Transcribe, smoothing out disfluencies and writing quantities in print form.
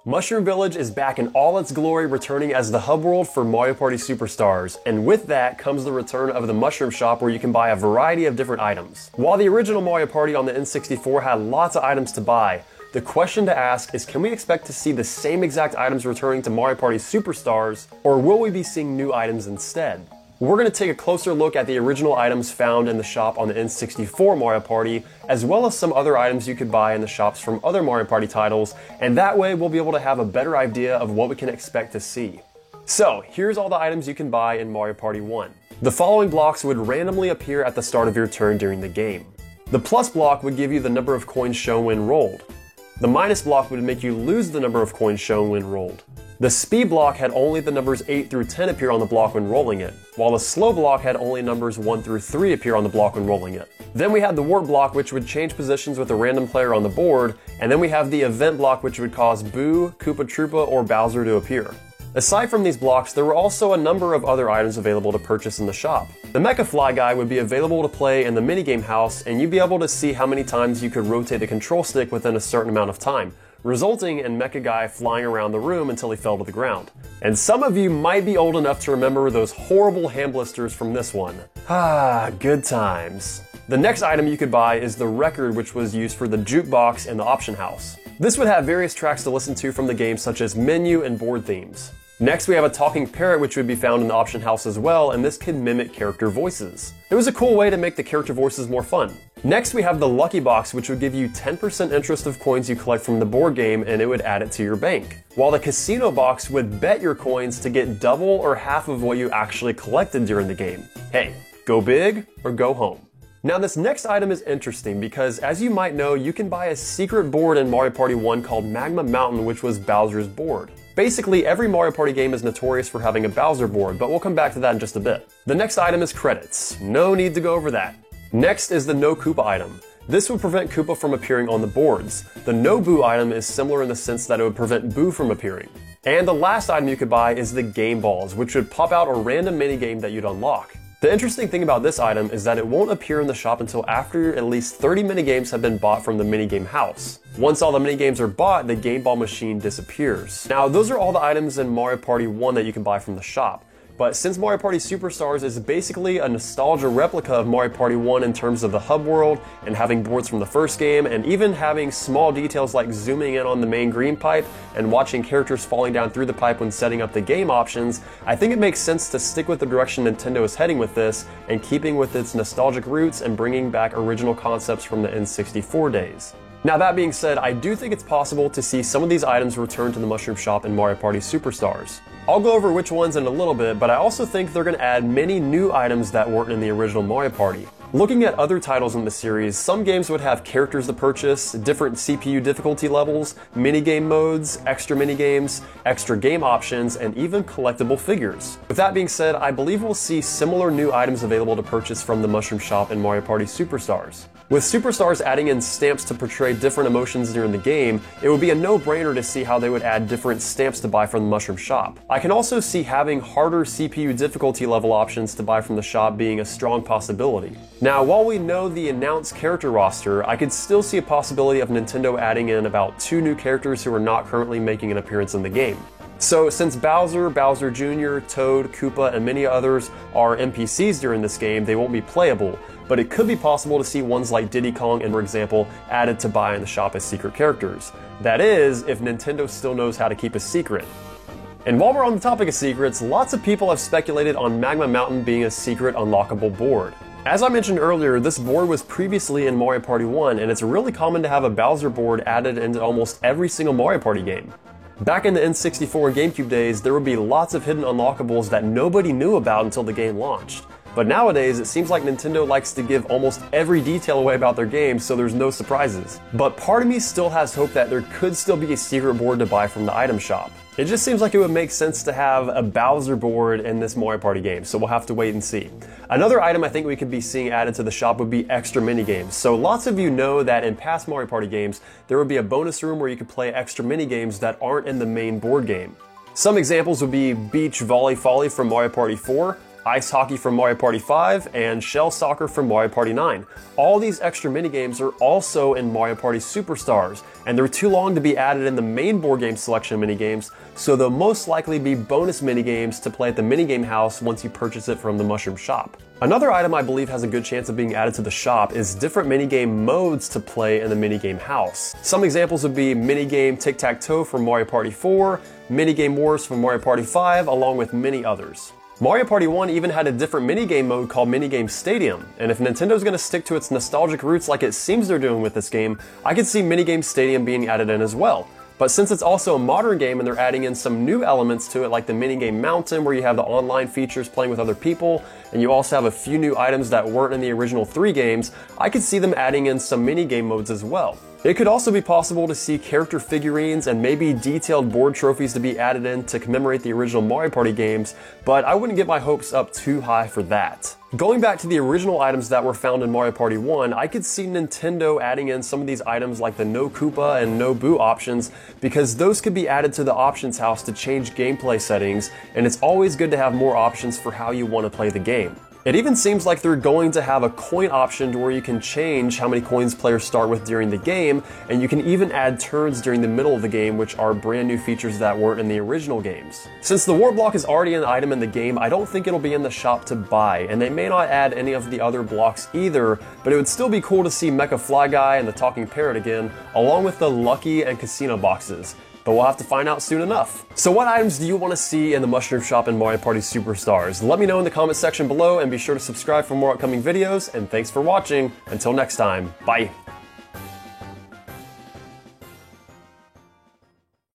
Mushroom Village is back in all its glory, returning as the hub world for Mario Party Superstars, and with that comes the return of the Mushroom Shop where you can buy a variety of different items. While the original Mario Party on the N64 had lots of items to buy, the question to ask is, can we expect to see the same exact items returning to Mario Party Superstars, or will we be seeing new items instead? We're going to take a closer look at the original items found in the shop on the N64 Mario Party, as well as some other items you could buy in the shops from other Mario Party titles, and that way we'll be able to have a better idea of what we can expect to see. So, here's all the items you can buy in Mario Party 1. The following blocks would randomly appear at the start of your turn during the game. The plus block would give you the number of coins shown when rolled. The minus block would make you lose the number of coins shown when rolled. The speed block had only the numbers 8 through 10 appear on the block when rolling it, while the slow block had only numbers 1 through 3 appear on the block when rolling it. Then we had the warp block, which would change positions with a random player on the board, and then we have the event block, which would cause Boo, Koopa Troopa, or Bowser to appear. Aside from these blocks, there were also a number of other items available to purchase in the shop. The Mecha Fly Guy would be available to play in the minigame house, and you'd be able to see how many times you could rotate the control stick within a certain amount of time, resulting in Mecha Guy flying around the room until he fell to the ground. And some of you might be old enough to remember those horrible hand blisters from this one. Ah, good times. The next item you could buy is the record, which was used for the jukebox and the option house. This would have various tracks to listen to from the game, such as menu and board themes. Next, we have a talking parrot, which would be found in the option house as well, and this could mimic character voices. It was a cool way to make the character voices more fun. Next, we have the Lucky Box, which would give you 10% interest of coins you collect from the board game, and it would add it to your bank. While the Casino Box would bet your coins to get double or half of what you actually collected during the game. Hey, go big or go home. Now this next item is interesting because, as you might know, you can buy a secret board in Mario Party 1 called Magma Mountain, which was Bowser's board. Basically, every Mario Party game is notorious for having a Bowser board, but we'll come back to that in just a bit. The next item is credits. No need to go over that. Next is the No Koopa item. This would prevent Koopa from appearing on the boards. The No Boo item is similar in the sense that it would prevent Boo from appearing. And the last item you could buy is the Game Balls, which would pop out a random minigame that you'd unlock. The interesting thing about this item is that it won't appear in the shop until after at least 30 minigames have been bought from the minigame house. Once all the minigames are bought, the Game Ball machine disappears. Now, those are all the items in Mario Party 1 that you can buy from the shop. But since Mario Party Superstars is basically a nostalgia replica of Mario Party 1 in terms of the hub world and having boards from the first game, and even having small details like zooming in on the main green pipe and watching characters falling down through the pipe when setting up the game options, I think it makes sense to stick with the direction Nintendo is heading with this and keeping with its nostalgic roots and bringing back original concepts from the N64 days. Now that being said, I do think it's possible to see some of these items return to the Mushroom Shop in Mario Party Superstars. I'll go over which ones in a little bit, but I also think they're going to add many new items that weren't in the original Mario Party. Looking at other titles in the series, some games would have characters to purchase, different CPU difficulty levels, minigame modes, extra minigames, extra game options, and even collectible figures. With that being said, I believe we'll see similar new items available to purchase from the Mushroom Shop in Mario Party Superstars. With Superstars adding in stamps to portray different emotions during the game, it would be a no-brainer to see how they would add different stamps to buy from the Mushroom Shop. I can also see having harder CPU difficulty level options to buy from the shop being a strong possibility. Now, while we know the announced character roster, I could still see a possibility of Nintendo adding in about 2 new characters who are not currently making an appearance in the game. So since Bowser, Bowser Jr., Toad, Koopa, and many others are NPCs during this game, they won't be playable, but it could be possible to see ones like Diddy Kong and, for example, added to buy in the shop as secret characters. That is, if Nintendo still knows how to keep a secret. And while we're on the topic of secrets, lots of people have speculated on Magma Mountain being a secret unlockable board. As I mentioned earlier, this board was previously in Mario Party 1, and it's really common to have a Bowser board added into almost every single Mario Party game. Back in the N64 and GameCube days, there would be lots of hidden unlockables that nobody knew about until the game launched. But nowadays, it seems like Nintendo likes to give almost every detail away about their games, so there's no surprises. But part of me still has hope that there could still be a secret board to buy from the item shop. It just seems like it would make sense to have a Bowser board in this Mario Party game, so we'll have to wait and see. Another item I think we could be seeing added to the shop would be extra minigames. So lots of you know that in past Mario Party games, there would be a bonus room where you could play extra minigames that aren't in the main board game. Some examples would be Beach Volley Folly from Mario Party 4, Ice Hockey from Mario Party 5, and Shell Soccer from Mario Party 9. All these extra minigames are also in Mario Party Superstars, and they're too long to be added in the main board game selection minigames, so they'll most likely be bonus minigames to play at the minigame house once you purchase it from the Mushroom Shop. Another item I believe has a good chance of being added to the shop is different minigame modes to play in the minigame house. Some examples would be minigame Tic-Tac-Toe from Mario Party 4, minigame Wars from Mario Party 5, along with many others. Mario Party 1 even had a different minigame mode called Minigame Stadium, and if Nintendo's gonna stick to its nostalgic roots like it seems they're doing with this game, I could see Minigame Stadium being added in as well. But since it's also a modern game and they're adding in some new elements to it, like the minigame Mountain, where you have the online features playing with other people, and you also have a few new items that weren't in the original 3 games, I could see them adding in some minigame modes as well. It could also be possible to see character figurines and maybe detailed board trophies to be added in to commemorate the original Mario Party games, but I wouldn't get my hopes up too high for that. Going back to the original items that were found in Mario Party 1, I could see Nintendo adding in some of these items like the No Koopa and No Boo options, because those could be added to the options house to change gameplay settings, and it's always good to have more options for how you want to play the game. It even seems like they're going to have a coin option to where you can change how many coins players start with during the game, and you can even add turns during the middle of the game, which are brand new features that weren't in the original games. Since the Warp Block is already an item in the game, I don't think it'll be in the shop to buy, and they may not add any of the other blocks either, but it would still be cool to see Mecha Fly Guy and the Talking Parrot again, along with the Lucky and Casino boxes. But we'll have to find out soon enough. So what items do you want to see in the Mushroom Shop in Mario Party Superstars? Let me know in the comment section below, and be sure to subscribe for more upcoming videos, and thanks for watching. Until next time, bye!